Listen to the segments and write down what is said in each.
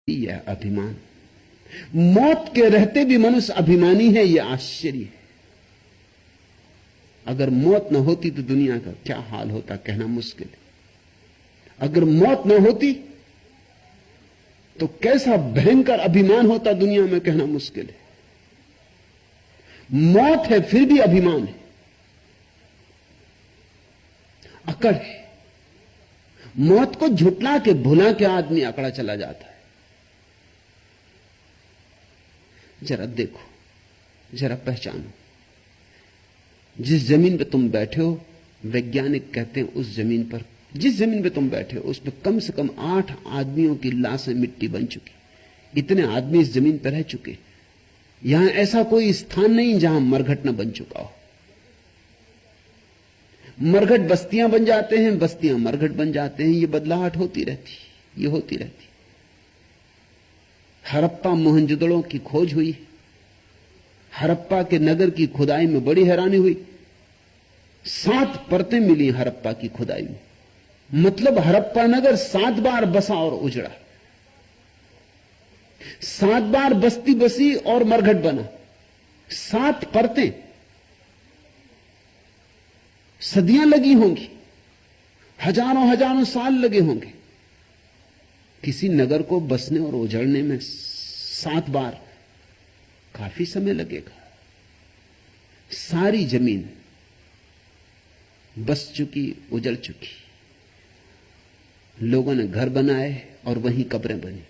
यह अभिमान, मौत के रहते भी मनुष्य अभिमानी है, यह आश्चर्य है। अगर मौत न होती तो दुनिया का क्या हाल होता कहना मुश्किल है। अगर मौत न होती तो कैसा भयंकर अभिमान होता दुनिया में कहना मुश्किल है। मौत है फिर भी अभिमान है, अकड़ है। मौत को झुटला के भुला के आदमी अकड़ा चला जाता है। जरा देखो, जरा पहचानो, जिस जमीन पे तुम बैठे हो, वैज्ञानिक कहते हैं उस जमीन पर, जिस जमीन पे तुम बैठे हो उस पर कम से कम 8 आदमियों की लाशें मिट्टी बन चुकी। इतने आदमी इस जमीन पर रह चुके। यहां ऐसा कोई स्थान नहीं जहां मरघट न बन चुका हो। मरघट बस्तियां बन जाते हैं, बस्तियां मरघट बन जाते हैं। ये बदलाहट होती रहती, ये होती रहती। हड़प्पा मोहनजोदड़ो की खोज हुई। हड़प्पा के नगर की खुदाई में बड़ी हैरानी हुई। 7 परतें मिली हड़प्पा की खुदाई में। मतलब हड़प्पा नगर 7 बार बसा और उजड़ा, 7 बार बस्ती बसी और मरघट बना। 7 परतें, सदियां लगी होंगी, हजारों हजारों साल लगे होंगे। किसी नगर को बसने और उजड़ने में 7 बार काफी समय लगेगा। सारी जमीन बस चुकी, उजड़ चुकी। लोगों ने घर बनाए और वहीं कब्रें बनी।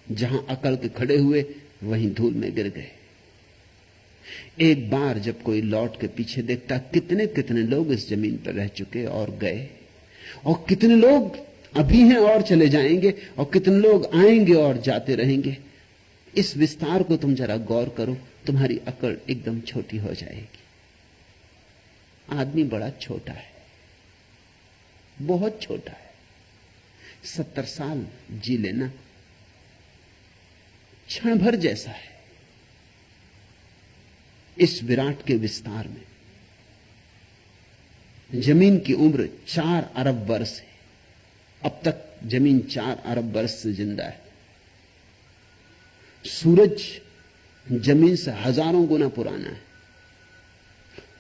जहां अकड़ के खड़े हुए वहीं धूल में गिर गए। एक बार जब कोई लौट के पीछे देखता, कितने कितने लोग इस जमीन पर रह चुके और गए, और कितने लोग अभी हैं और चले जाएंगे, और कितने लोग आएंगे और जाते रहेंगे। इस विस्तार को तुम जरा गौर करो, तुम्हारी अकड़ एकदम छोटी हो जाएगी। आदमी बड़ा छोटा है, बहुत छोटा है। 70 साल जी लेना क्षण भर जैसा है। इस विराट के विस्तार में जमीन की उम्र 4 अरब वर्ष है। अब तक जमीन 4 अरब वर्ष से जिंदा है। सूरज जमीन से हजारों गुना पुराना है,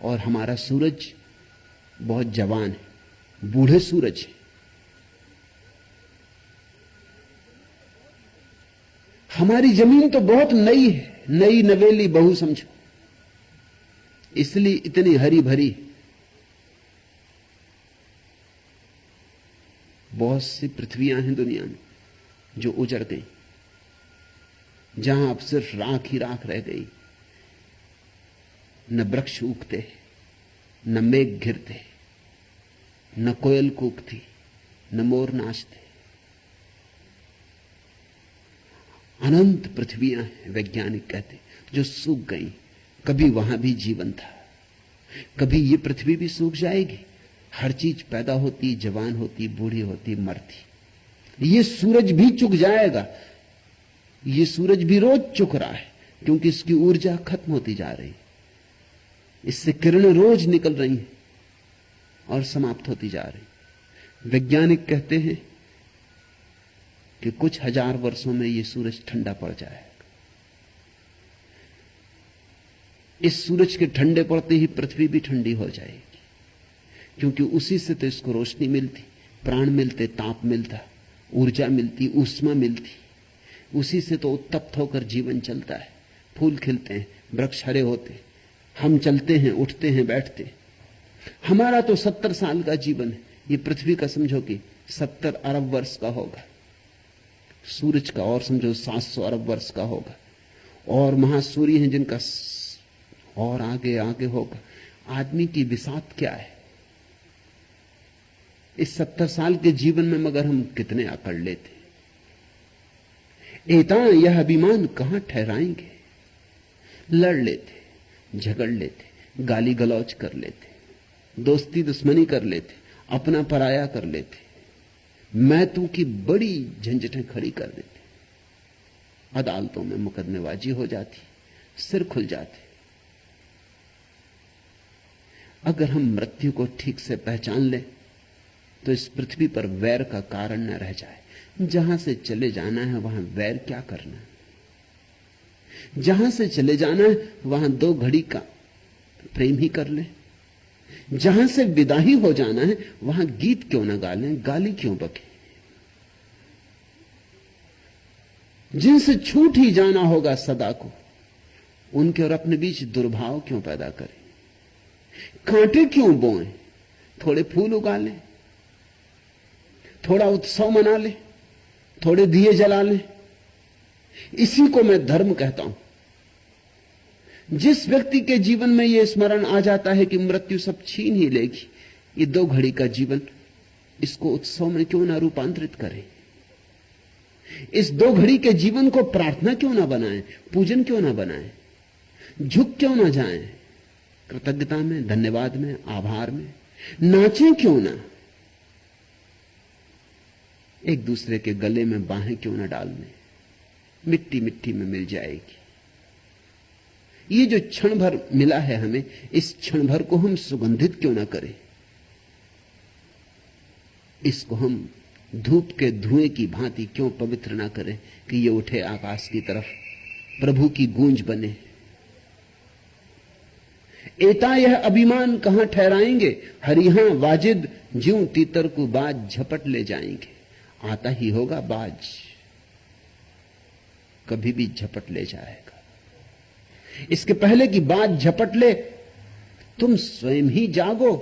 और हमारा सूरज बहुत जवान है, बूढ़े सूरज है। हमारी जमीन तो बहुत नई है, नई नवेली बहू समझो, इसलिए इतनी हरी भरी। बहुत सी पृथ्वियां हैं दुनिया में जो उजड़ गई, जहां अब सिर्फ राख ही राख रह गई। न वृक्ष उगते, न मेघ घिरते, न कोयल कूकती, न मोर नाचते। अनंत पृथ्वियां हैं, वैज्ञानिक कहते, जो सूख गई। कभी वहां भी जीवन था, कभी ये पृथ्वी भी सूख जाएगी। हर चीज पैदा होती, जवान होती, बूढ़ी होती, मरती। ये सूरज भी चुक जाएगा। ये सूरज भी रोज चुक रहा है, क्योंकि इसकी ऊर्जा खत्म होती जा रही। इससे किरणें रोज निकल रही हैं और समाप्त होती जा रही। वैज्ञानिक कहते हैं कि कुछ हजार वर्षों में यह सूरज ठंडा पड़ जाएगा। इस सूरज के ठंडे पड़ते ही पृथ्वी भी ठंडी हो जाएगी, क्योंकि उसी से तो इसको रोशनी मिलती, प्राण मिलते, ताप मिलता, ऊर्जा मिलती, ऊष्मा मिलती। उसी से तो उत्तप्त होकर जीवन चलता है। फूल खिलते हैं, वृक्ष हरे होते, हम चलते हैं, उठते हैं, बैठते। हमारा तो 70 साल का जीवन है। ये पृथ्वी का समझो कि 70 अरब वर्ष का होगा, सूरज का और समझो 700 अरब वर्ष का होगा, और महासूर्य हैं जिनका और आगे आगे होगा। आदमी की विसात क्या है इस 70 साल के जीवन में, मगर हम कितने अकड़ लेते। एता यह अभिमान कहां ठहराएंगे। लड़ लेते, झगड़ लेते, गाली गलौज कर लेते, दोस्ती दुश्मनी कर लेते, अपना पराया कर लेते, मैं तू की बड़ी झंझटें खड़ी कर देते। अदालतों में मुकदमेबाजी हो जाती, सिर खुल जाते। अगर हम मृत्यु को ठीक से पहचान लें तो इस पृथ्वी पर वैर का कारण न रह जाए। जहां से चले जाना है वहां वैर क्या करना है। जहां से चले जाना है वहां 2 घड़ी का प्रेम ही कर ले। जहां से विदा ही हो जाना है वहां गीत क्यों ना गा लें, गाली क्यों बके। जिनसे छूट ही जाना होगा सदा को, उनके और अपने बीच दुर्भाव क्यों पैदा करें। कांटे क्यों बोएं, थोड़े फूल उगा लें, थोड़ा उत्सव मना लें, थोड़े दिए जला लें। इसी को मैं धर्म कहता हूं। जिस व्यक्ति के जीवन में यह स्मरण आ जाता है कि मृत्यु सब छीन ही लेगी, ये 2 घड़ी का जीवन, इसको उत्सव में क्यों ना रूपांतरित करें। इस 2 घड़ी के जीवन को प्रार्थना क्यों ना बनाएं, पूजन क्यों ना बनाएं, झुक क्यों ना जाएं, कृतज्ञता में, धन्यवाद में, आभार में नाचें क्यों ना, एक दूसरे के गले में बाहें क्यों ना डाल दें, मिट्टी मिट्टी में मिल जाएगी। ये जो क्षण भर मिला है हमें, इस क्षण भर को हम सुगंधित क्यों ना करें। इसको हम धूप के धुएं की भांति क्यों पवित्र ना करें कि ये उठे आकाश की तरफ, प्रभु की गूंज बने। एता यह अभिमान कहां ठहराएंगे, हरिहां वाजिद ज्यों तीतर को बाज झपट ले जाएंगे। आता ही होगा बाज, कभी भी झपट ले जाएगा। इसके पहले कि बाज झपट ले, तुम स्वयं ही जागो।